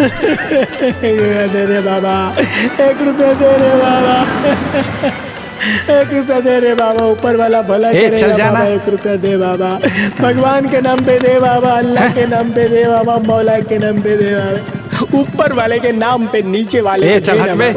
दे रे बाबा, 1 रुपया दे रे बाबा, 1 रुपया दे रे बाबा, ऊपर वाला भला करेगा बाबा, 1 रुपया दे बाबा, भगवान के नाम पे दे बाबा, अल्लाह के नाम पे दे बाबा, मौला के नाम पे दे बाबा, ऊपर वाले के नाम पे नीचे वाले चल हट बे।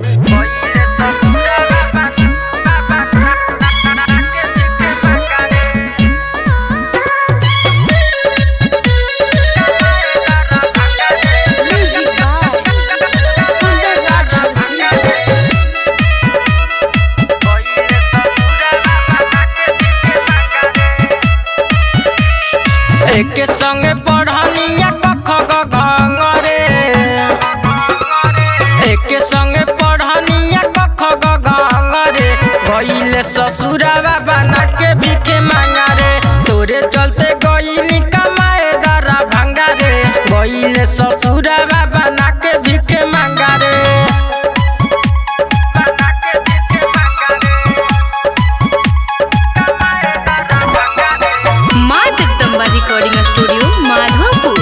एक संगे पढ़निया कख रे, एक संगे पढ़निया कख रे, गईले ससुरावा बना के भीखे मांगा रे, तोरे चलते गईली कमाए दरा भंगा रे, गईले ससुरावा बना के भीखे मांगा रे। माँ जगदम्बा रिकॉर्डिंग स्टूडियो माधोपुर।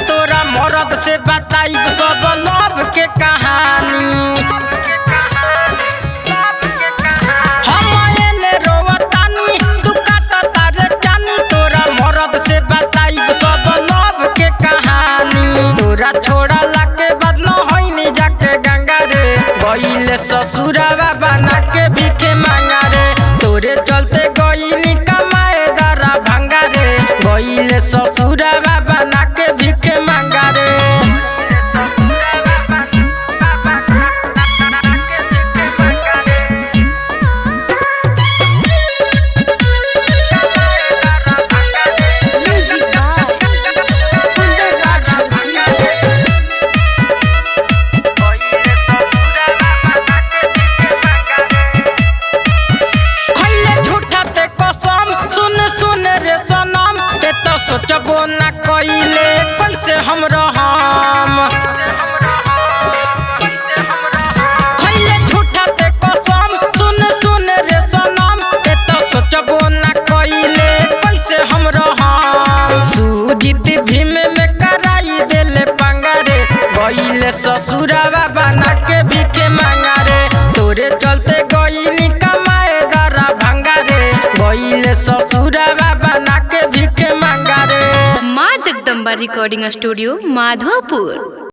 तोरा मरद से बताई सब लव के कहानी, हम एने रोवतानी तू काटता रे जानी, तोरा मरद से बताई सब लव के कहानी, तोरा छोड़ा लाके बाद न होइनी जाके गंगा रे, गईले ससुरावा बना के भीखे मांगा रे, तोरे चलते गईली कमाए दरा भंगा रे, गईले ससुरावा बना के भीखे मांगा रे। सोचबो न कइले कैसे हम रहम, खइले झूठा ते कसम, सुन रे सनम, ते तो सोचबो न कइले कैसे हम रहम, सुजीत भीम में कराई देले पंगा रे, गईले ससुरावा बना के भीखे मांगा रे, तोरे चलते गईली कमाए दरा भंगा रे, गईले ससुरावा बना के भीखे मांगा रे। माँ जगदम्बा रिकॉर्डिंग स्टूडियो माधोपुर।